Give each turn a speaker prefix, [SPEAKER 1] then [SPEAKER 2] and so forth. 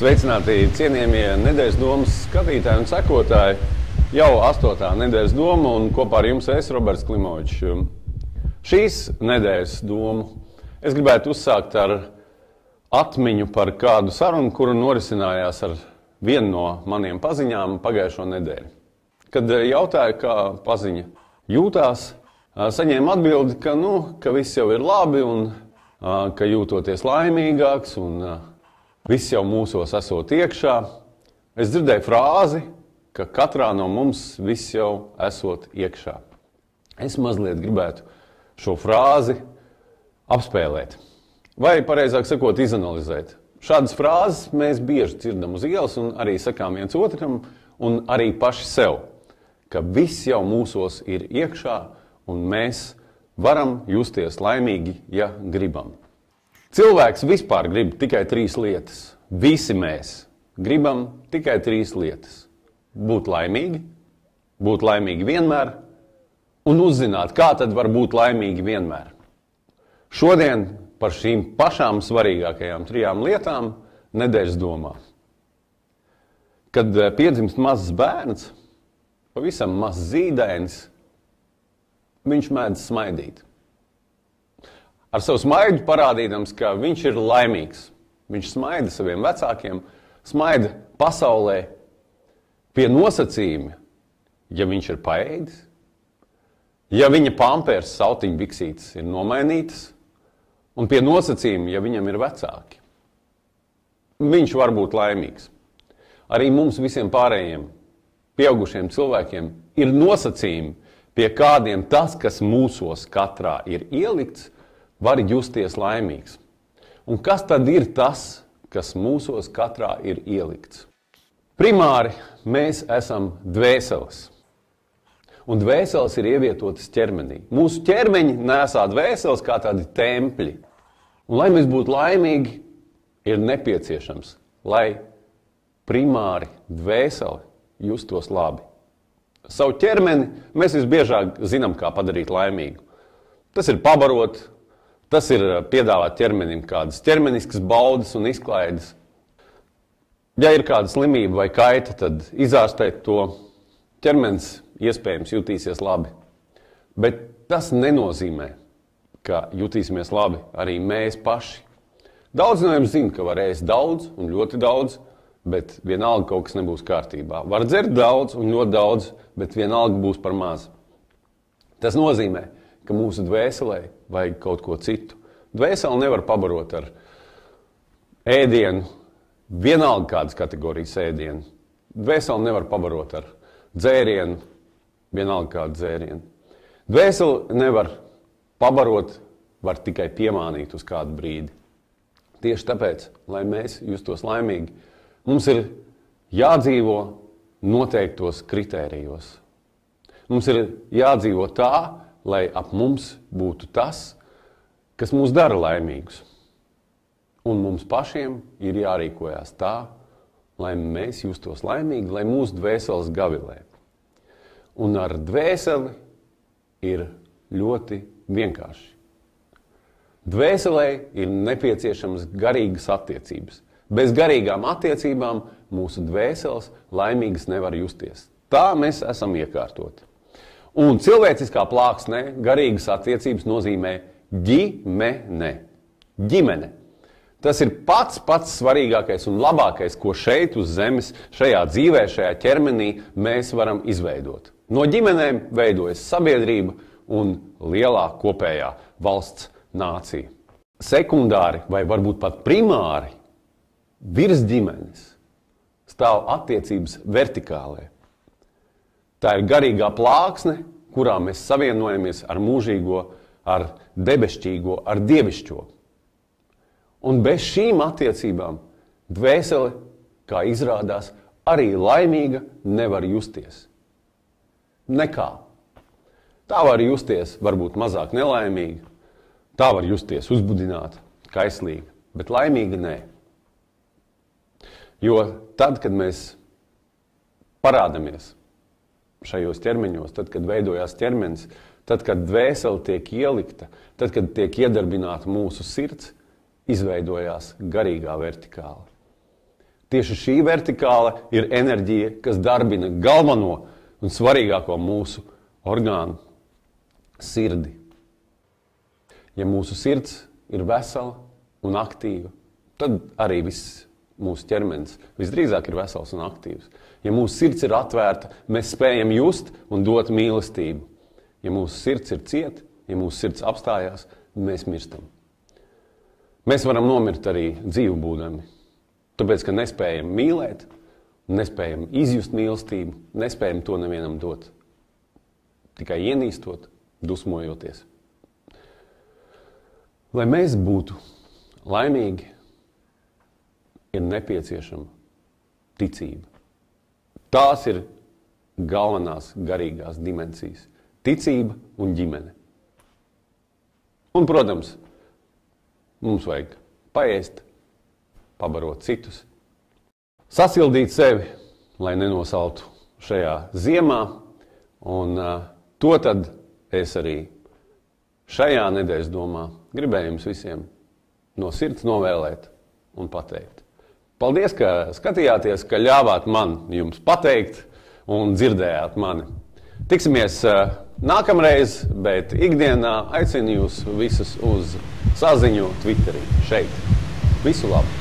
[SPEAKER 1] Sveicināti cienījamie nedēļas domas skatītāji un sekotāji. Jau 8. nedēļas doma un kopā ar jums es, Roberts Klimovičs. Šīs nedēļas domu es gribētu uzsākt ar atmiņu par kādu sarunu, kuru norisinājās ar vienu no maniem paziņām pagājušo nedēļu. Kad jautāju, kā paziņa jūtās, saņēmu atbildi, ka viss jau ir labi un ka jūtoties laimīgāks un viss jau mūsos esot iekšā. Es dzirdēju frāzi, ka katrā no mums viss jau esot iekšā. Es mazliet gribētu šo frāzi apspēlēt. Vai, pareizāk sakot, izanalizēt. Šādas frāzes mēs bieži dzirdam uz ielas un arī sakām viens otram un arī paši sev, ka viss jau mūsos ir iekšā un mēs varam justies laimīgi, ja gribam. Cilvēks vispār grib tikai 3 lietas. Visi mēs gribam tikai 3 lietas. Būt laimīgi vienmēr un uzzināt, kā tad var būt laimīgi vienmēr. Šodien par šīm pašām svarīgākajām 3 lietām nedēļas domā. Kad piedzimst mazs bērns, pavisam mazs zīdainis, viņš mēdz smaidīt. Ar savu smaidu parādīdams, ka viņš ir laimīgs. Viņš smaida saviem vecākiem, smaida pasaulē pie nosacījuma, ja viņš ir paēdis, ja viņa pampers sautiņbiksītes ir nomainītas, un pie nosacījuma, ja viņam ir vecāki. Viņš var būt laimīgs. Arī mums visiem pārējiem pieaugušiem cilvēkiem ir nosacījumi, pie kādiem tas, kas mūsos katrā ir ielikts, var justies laimīgs. Un kas tad ir tas, kas mūsos katrā ir ielikts? Primāri mēs esam dvēseles. Un dvēseles ir ievietotas ķermenī. Mūsu ķermeņi nesā dvēseles kā tādi tempļi. Un lai mēs būtu laimīgi, ir nepieciešams, lai primāri dvēseli justos labi. Savu ķermeni mēs visbiežāk zinām, kā padarīt laimīgu. Tas ir pabarot, tas ir piedāvāt ķermenim kādas ķermeniskas baudas un izklaides. Ja ir kāda slimība vai kaita, tad izārstēt to. Ķermenis iespējams jutīsies labi. Bet tas nenozīmē, ka jutīsimies labi arī mēs paši. Daudz no jums zina, ka var ēst daudz un ļoti daudz, bet vienalga kaut kas nebūs kārtībā. Var dzert daudz un ļoti daudz, bet vienalga būs par maz. Tas nozīmē, ka mūsu dvēselē vajag kaut ko citu. Dvēseli nevar pabarot ar ēdienu, vienalga kādas kategorijas ēdienu. Dvēseli nevar pabarot ar dzērienu, vienalga kādu dzērienu. Dvēseli nevar pabarot, var tikai piemānīt uz kādu brīdi. Tieši tāpēc, lai mēs justos laimīgi, mums ir jādzīvo noteiktos kritērijos. Mums ir jādzīvo tā, lai ap mums būtu tas, kas mūs dara laimīgus. Un mums pašiem ir jārīkojās tā, lai mēs justos laimīgi, lai mūsu dvēseles gavilē. Un ar dvēseli ir ļoti vienkārši. Dvēselē ir nepieciešamas garīgas attiecības. Bez garīgām attiecībām mūsu dvēseles laimīgas nevar justies. Tā mēs esam iekārtoti. Un cilvēciskā plāksnē garīgas attiecības nozīmē ģimene. Tas ir pats svarīgākais un labākais, ko šeit uz zemes, šajā dzīvē, šajā ķermenī mēs varam izveidot. No ģimenēm veidojas sabiedrība un lielā kopējā valsts nācija. Sekundāri vai varbūt pat primāri virs ģimenes stāv attiecības vertikālē. Tā ir garīgā plāksne, kurā mēs savienojamies ar mūžīgo, ar debešķīgo, ar dievišķo. Un bez šīm attiecībām dvēsele, kā izrādās, arī laimīga nevar justies. Nekā. Tā var justies varbūt mazāk nelaimīga, tā var justies uzbudināta, kaislīga, bet laimīga nē. Jo tad, kad mēs parādamies šajos ķermeņos, tad, kad veidojās ķermenis, tad, kad dvēsele tiek ielikta, tad, kad tiek iedarbināta mūsu sirds, izveidojās garīgā vertikāla. Tieši šī vertikāla ir enerģija, kas darbina galveno un svarīgāko mūsu orgānu – sirdi. Ja mūsu sirds ir vesela un aktīva, tad arī viss mūsu ķermenis visdrīzāk ir vesels un aktīvs. Ja mūsu sirds ir atvērta, mēs spējam just un dot mīlestību. Ja mūsu sirds ir cieta, ja mūsu sirds apstājās, mēs mirstam. Mēs varam nomirt arī dzīvu būdami, tāpēc, ka nespējam mīlēt, nespējam izjust mīlestību, nespējam to nevienam dot. Tikai ienīstot, dusmojoties. Lai mēs būtu laimīgi, ir nepieciešama ticība. Tās ir galvenās garīgās dimensijas. Ticība un ģimene. Un, protams, mums vajag paēst, pabarot citus, sasildīt sevi, lai nenosaltu šajā ziemā, un to tad es arī šajā nedēļas domā gribēju jums visiem no sirds novēlēt un pateikt. Paldies, ka skatījāties, ka ļāvāt man jums pateikt un dzirdējāt mani. Tiksimies nākamreiz, bet ikdienā aicinu jūs visus uz saziņu Twitterī šeit. Visu labu!